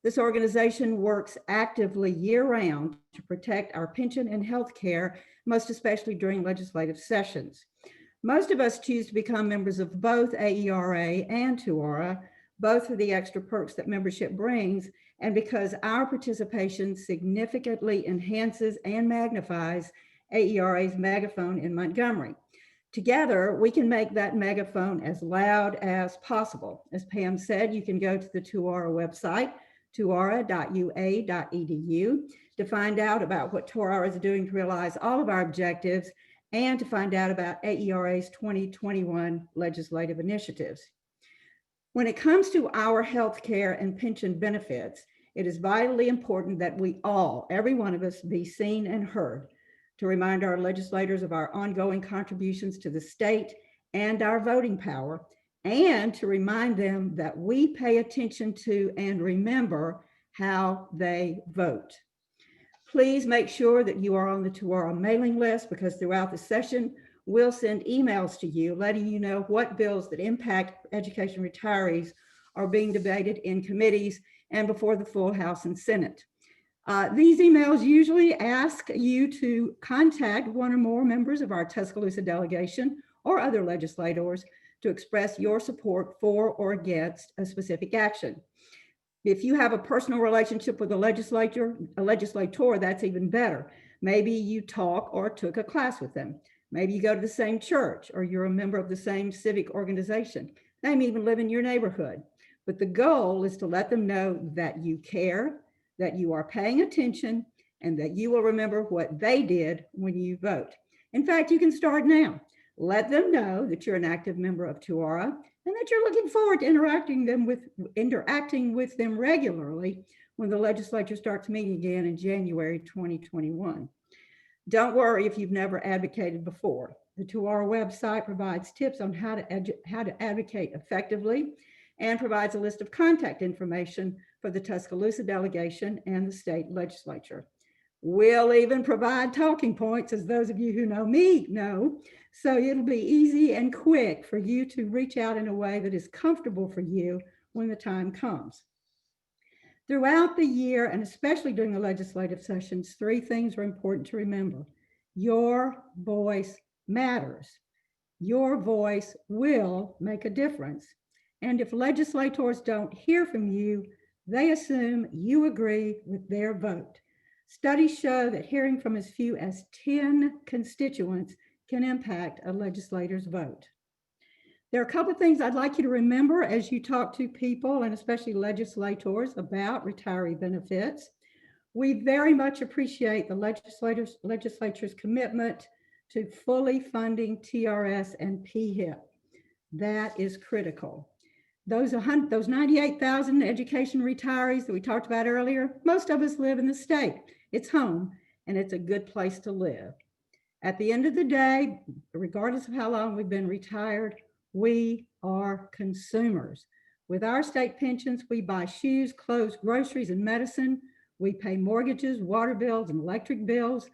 This organization works actively year-round to protect our pension and health care, most especially during legislative sessions. Most of us choose to become members of both AERA and TUARA, both for the extra perks that membership brings, and because our participation significantly enhances and magnifies AERA's megaphone in Montgomery. Together, we can make that megaphone as loud as possible. As Pam said, you can go to the TUARA website, tuara.ua.edu, to find out about what TUARA is doing to realize all of our objectives and to find out about AERA's 2021 legislative initiatives. When it comes to our health care and pension benefits, it is vitally important that we all, every one of us, be seen and heard, to remind our legislators of our ongoing contributions to the state and our voting power, and to remind them that we pay attention to and remember how they vote. Please make sure that you are on the TUARA mailing list, because throughout the session, we'll send emails to you letting you know what bills that impact education retirees are being debated in committees and before the full House and Senate. These emails usually ask you to contact one or more members of our Tuscaloosa delegation or other legislators to express your support for or against a specific action. If you have a personal relationship with a legislator, that's even better. Maybe you talk or took a class with them. Maybe you go to the same church, or you're a member of the same civic organization. They may even live in your neighborhood. But the goal is to let them know that you care, that you are paying attention, and that you will remember what they did when you vote. In fact, you can start now. Let them know that you're an active member of TUARA and that you're looking forward to interacting with them regularly when the legislature starts meeting again in January 2021. Don't worry if you've never advocated before. The TUARA website provides tips on how to advocate effectively and provides a list of contact information for the Tuscaloosa delegation and the state legislature. We'll even provide talking points, as those of you who know me know, so it'll be easy and quick for you to reach out in a way that is comfortable for you when the time comes. Throughout the year, and especially during the legislative sessions, 3 things are important to remember. Your voice matters. Your voice will make a difference. And if legislators don't hear from you, they assume you agree with their vote. Studies show that hearing from as few as 10 constituents can impact a legislator's vote. There are a couple of things I'd like you to remember as you talk to people, and especially legislators, about retiree benefits. We very much appreciate the legislature's commitment to fully funding TRS and PHIP. That is critical. Those 98,000 education retirees that we talked about earlier, most of us live in the state. It's home, and it's a good place to live. At the end of the day, regardless of how long we've been retired, we are consumers. With our state pensions, we buy shoes, clothes, groceries, and medicine. We pay mortgages, water bills, and electric bills.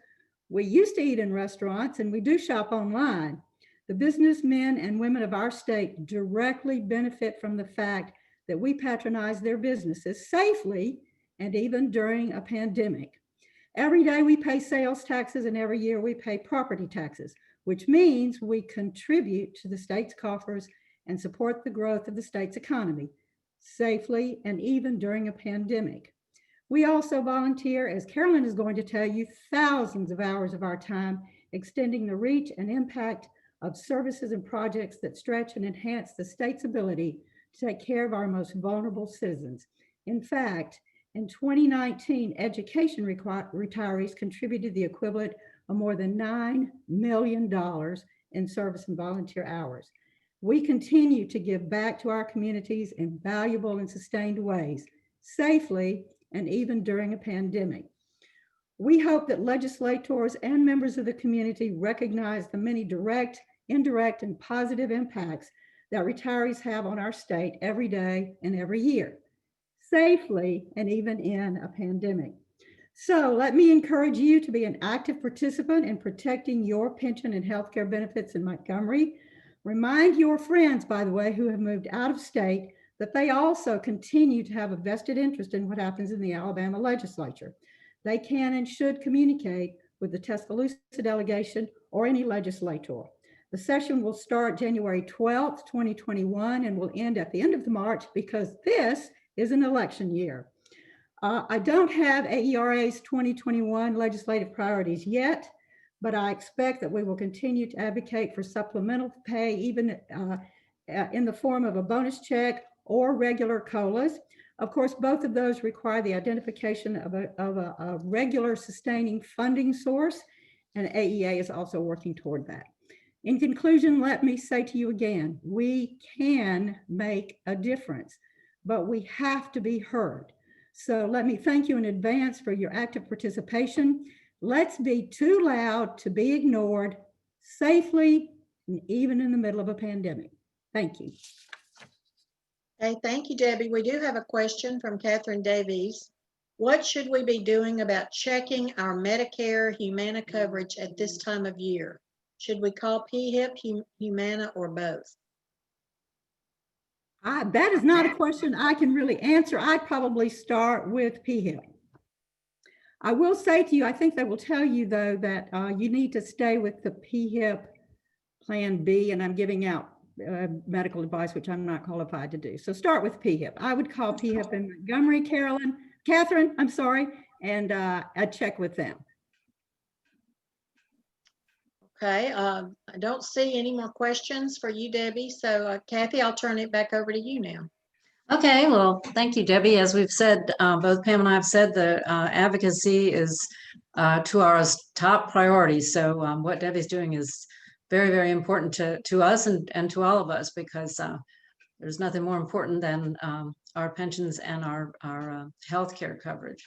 We used to eat in restaurants, and we do shop online. The businessmen and women of our state directly benefit from the fact that we patronize their businesses safely and even during a pandemic. Every day we pay sales taxes, and every year we pay property taxes, which means we contribute to the state's coffers and support the growth of the state's economy safely and even during a pandemic. We also volunteer, as Carolyn is going to tell you, thousands of hours of our time, extending the reach and impact of services and projects that stretch and enhance the state's ability to take care of our most vulnerable citizens. In fact, in 2019, education retirees contributed the equivalent of more than $9 million in service and volunteer hours. We continue to give back to our communities in valuable and sustained ways, safely and even during a pandemic. We hope that legislators and members of the community recognize the many direct, indirect, and positive impacts that retirees have on our state every day and every year, safely and even in a pandemic. So let me encourage you to be an active participant in protecting your pension and healthcare benefits in Montgomery. Remind your friends, by the way, who have moved out of state, that they also continue to have a vested interest in what happens in the Alabama legislature. They can and should communicate with the Tuscaloosa delegation or any legislator. The session will start January 12th, 2021, and will end at the end of March, because this is an election year. I don't have AERA's 2021 legislative priorities yet, but I expect that we will continue to advocate for supplemental pay, even in the form of a bonus check or regular COLAs. Of course, both of those require the identification of a regular sustaining funding source, and AEA is also working toward that. In conclusion, let me say to you again, we can make a difference, but we have to be heard. So let me thank you in advance for your active participation. Let's be too loud to be ignored, safely, and even in the middle of a pandemic. Thank you. Okay, thank you, Debbie. We do have a question from Catherine Davies. What should we be doing about checking our Medicare Humana coverage at this time of year? Should we call PHIP, Humana, or both? That is not a question I can really answer. I'd probably start with PHIP. I will say to you, I think they will tell you, though, that you need to stay with the PHIP Plan B, and I'm giving out medical advice, which I'm not qualified to do. So start with PHIP. I would call PHIP in Montgomery, Catherine, I'm sorry, and I'd check with them. Okay, I don't see any more questions for you, Debbie. So Kathy, I'll turn it back over to you now. Okay, well, thank you, Debbie. As we've said, both Pam and I have said, the advocacy is TUARA's top priority. So what Debbie's doing is very, very important to us and to all of us, because there's nothing more important than our pensions and our health care coverage.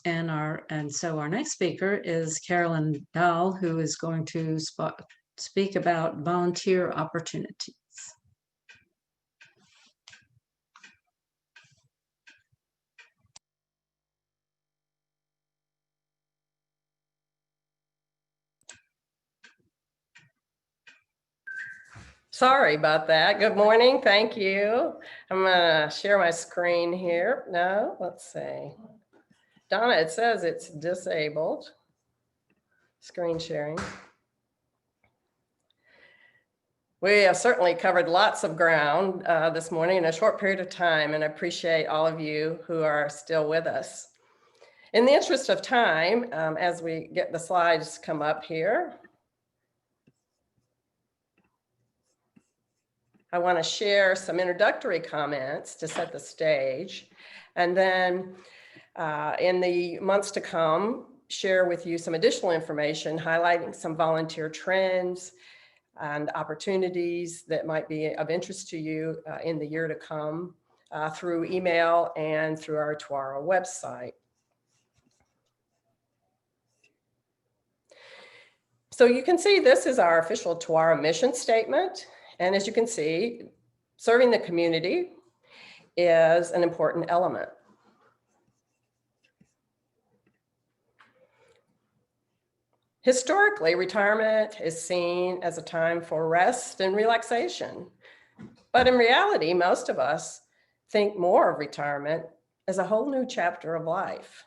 And so our next speaker is Carolyn Dahl, who is going to speak about volunteer opportunities. Sorry about that. Good morning. Thank you. I'm going to share my screen here. No, let's see. Donna, it says it's disabled. Screen sharing. We have certainly covered lots of ground this morning in a short period of time, and I appreciate all of you who are still with us. In the interest of time, as we get the slides come up here, I want to share some introductory comments to set the stage, and then in the months to come, share with you some additional information highlighting some volunteer trends and opportunities that might be of interest to you in the year to come through email and through our TUARA website. So you can see this is our official TUARA mission statement. And as you can see, serving the community is an important element. Historically, retirement is seen as a time for rest and relaxation. But in reality, most of us think more of retirement as a whole new chapter of life.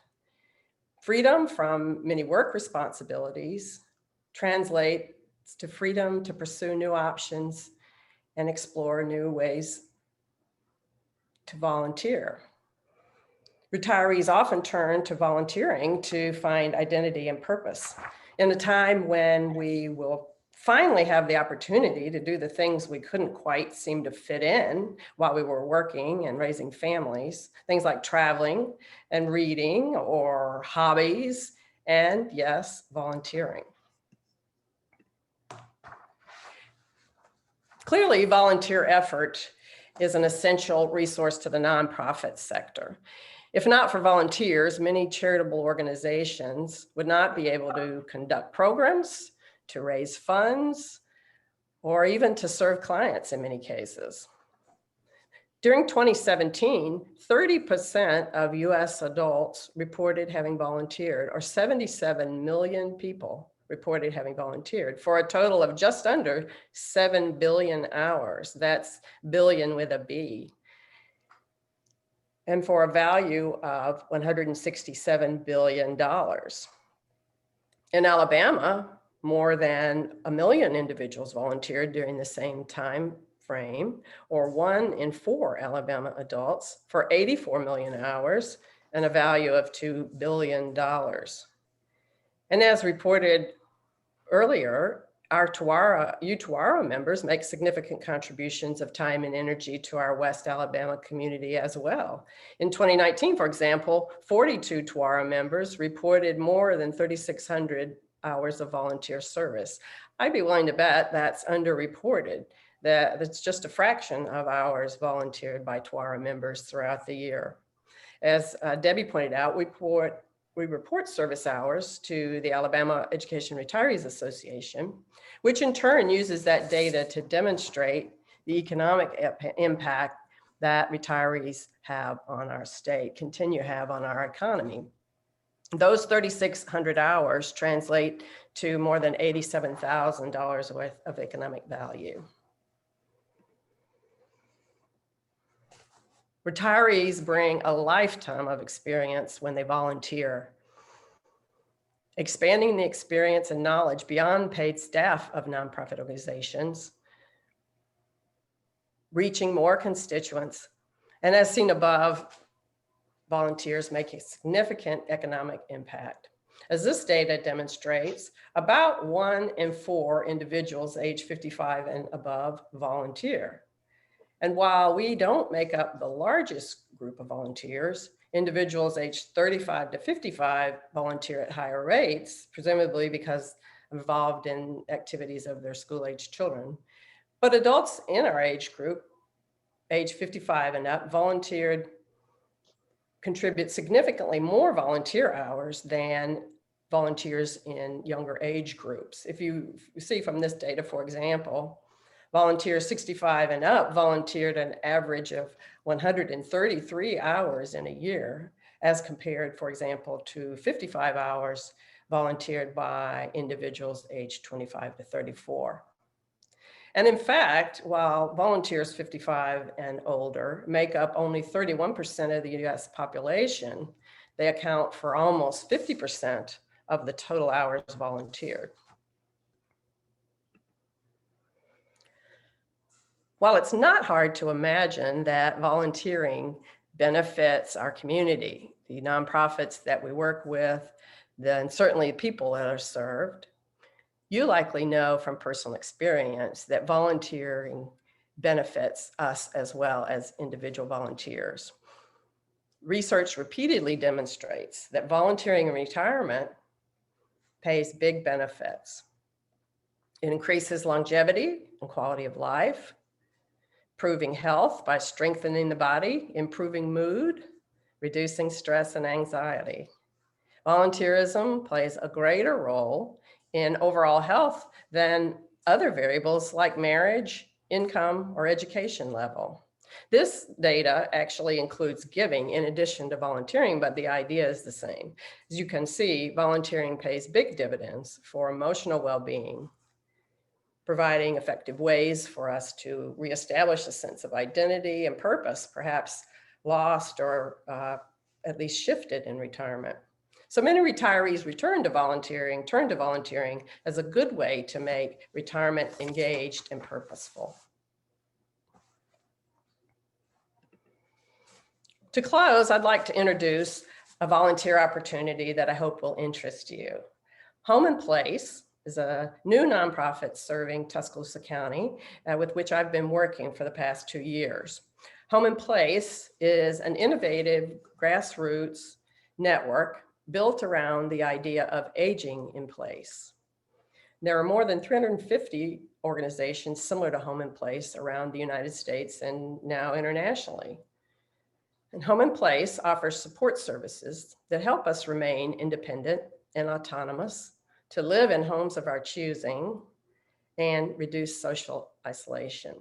Freedom from many work responsibilities translates to freedom to pursue new options and explore new ways to volunteer. Retirees often turn to volunteering to find identity and purpose in a time when we will finally have the opportunity to do the things we couldn't quite seem to fit in while we were working and raising families, things like traveling and reading or hobbies, and yes, volunteering. Clearly, volunteer effort is an essential resource to the nonprofit sector. If not for volunteers, many charitable organizations would not be able to conduct programs, to raise funds, or even to serve clients in many cases. During 2017, 30% of US adults reported having volunteered, or 77 million people reported having volunteered, for a total of just under 7 billion hours. That's billion with a B. And for a value of $167 billion. In Alabama, more than 1 million individuals volunteered during the same time frame, or 1 in 4 Alabama adults, for 84 million hours and a value of $2 billion. And as reported earlier, our TUARA members make significant contributions of time and energy to our West Alabama community as well. In 2019, for example, 42 TUARA members reported more than 3,600 hours of volunteer service. I'd be willing to bet that's underreported, that it's just a fraction of hours volunteered by TUARA members throughout the year. As Debbie pointed out, we report service hours to the Alabama Education Retirees Association, which in turn uses that data to demonstrate the economic impact that retirees have on our state, continue to have on our economy. Those 3,600 hours translate to more than $87,000 worth of economic value. Retirees bring a lifetime of experience when they volunteer, expanding the experience and knowledge beyond paid staff of nonprofit organizations, reaching more constituents, and as seen above, volunteers make a significant economic impact. As this data demonstrates, about 1 in 4 individuals age 55 and above volunteer. And while we don't make up the largest group of volunteers, individuals aged 35 to 55 volunteer at higher rates, presumably because involved in activities of their school-age children. But adults in our age group, age 55 and up, volunteered contribute significantly more volunteer hours than volunteers in younger age groups. If you see from this data, for example, volunteers 65 and up volunteered an average of 133 hours in a year, as compared, for example, to 55 hours volunteered by individuals aged 25 to 34. And in fact, while volunteers 55 and older make up only 31% of the US population, they account for almost 50% of the total hours volunteered. While it's not hard to imagine that volunteering benefits our community, the nonprofits that we work with, then certainly people that are served, you likely know from personal experience that volunteering benefits us as well as individual volunteers. Research repeatedly demonstrates that volunteering in retirement pays big benefits. It increases longevity and quality of life, improving health by strengthening the body, improving mood, reducing stress and anxiety. Volunteerism plays a greater role in overall health than other variables like marriage, income, or education level. This data actually includes giving in addition to volunteering, but the idea is the same. As you can see, volunteering pays big dividends for emotional well-being, providing effective ways for us to reestablish a sense of identity and purpose, perhaps lost or at least shifted in retirement. So many retirees turn to volunteering as a good way to make retirement engaged and purposeful. To close, I'd like to introduce a volunteer opportunity that I hope will interest you. Home and Place is a new nonprofit serving Tuscaloosa County with which I've been working for the past 2 years. Home and Place is an innovative grassroots network built around the idea of aging in place. There are more than 350 organizations similar to Home and Place around the United States and now internationally. And Home and Place offers support services that help us remain independent and autonomous, to live in homes of our choosing, and reduce social isolation.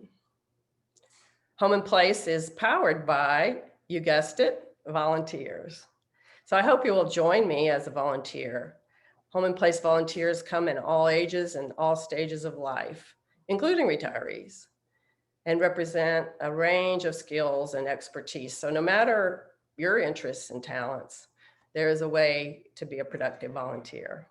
Home and Place is powered by, you guessed it, volunteers. So I hope you will join me as a volunteer. Home and Place volunteers come in all ages and all stages of life, including retirees, and represent a range of skills and expertise. So no matter your interests and talents, there is a way to be a productive volunteer.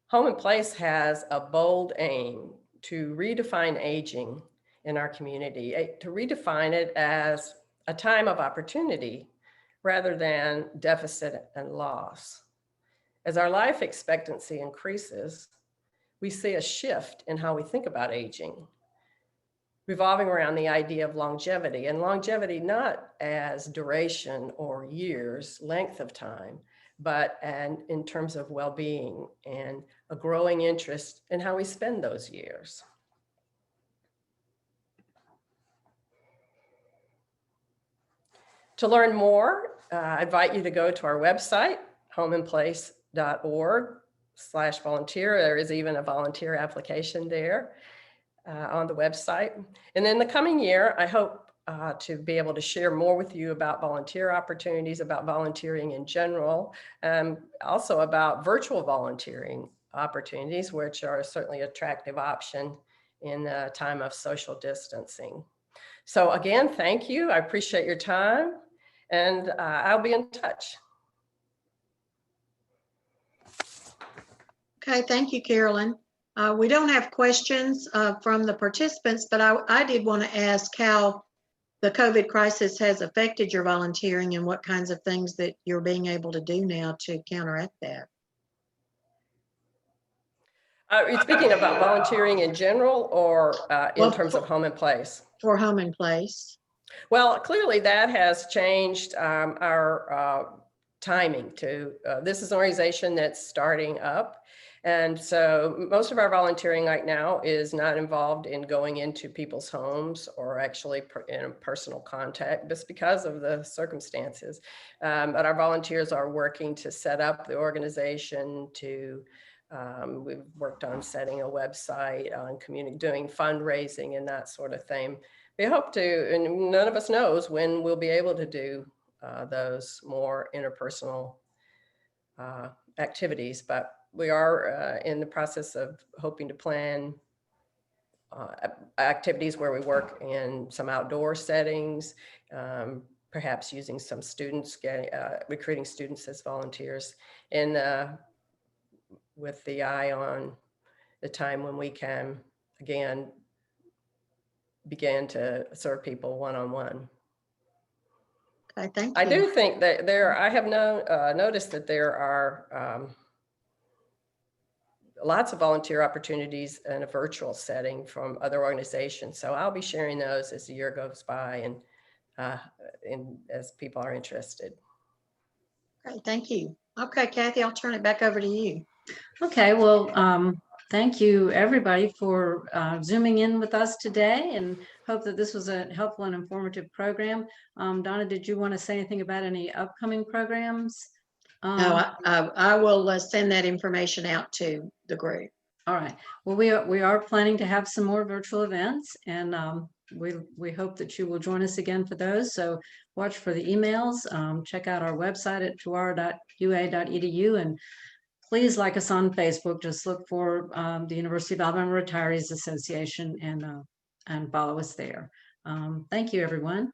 Home and Place has a bold aim to redefine aging in our community, to redefine it as a time of opportunity rather than deficit and loss. As our life expectancy increases, we see a shift in how we think about aging, revolving around the idea of longevity, and longevity not as duration or years, length of time, but in terms of well-being and a growing interest in how we spend those years. To learn more, I invite you to go to our website, homeandplace.org/volunteer. There is even a volunteer application there on the website. And in the coming year, I hope to be able to share more with you about volunteer opportunities, about volunteering in general, also about virtual volunteering opportunities, which are certainly an attractive option in a time of social distancing. So again, thank you. I appreciate your time, and I'll be in touch. Okay, thank you, Carolyn. We don't have questions from the participants, but I did want to ask how the COVID crisis has affected your volunteering and what kinds of things that you're being able to do now to counteract that. You're speaking about volunteering in general or in terms of Home and Place? For Home and Place. Well, clearly that has changed our timing to, this is an organization that's starting up. And so most of our volunteering right now is not involved in going into people's homes or actually in personal contact, just because of the circumstances. But our volunteers are working to set up the organization, we've worked on setting a website, on doing fundraising and that sort of thing. We hope to, and none of us knows when we'll be able to do those more interpersonal activities, but we are in the process of hoping to plan activities where we work in some outdoor settings, perhaps using some students, recruiting students as volunteers, and with the eye on the time when we can again begin to serve people one-on-one. Okay, thank I you. do think that I have noticed that there are lots of volunteer opportunities in a virtual setting from other organizations. So I'll be sharing those as the year goes by and as people are interested. Great, thank you. Okay, Kathy, I'll turn it back over to you. Okay, well, thank you everybody for Zooming in with us today, and hope that this was a helpful and informative program. Donna, did you want to say anything about any upcoming programs? No, I will send that information out to the group. All right. Well, we are planning to have some more virtual events, and we hope that you will join us again for those. So watch for the emails. Check out our website at tuara.ua.edu, and please like us on Facebook. Just look for the University of Alabama Retirees Association and follow us there. Thank you, everyone.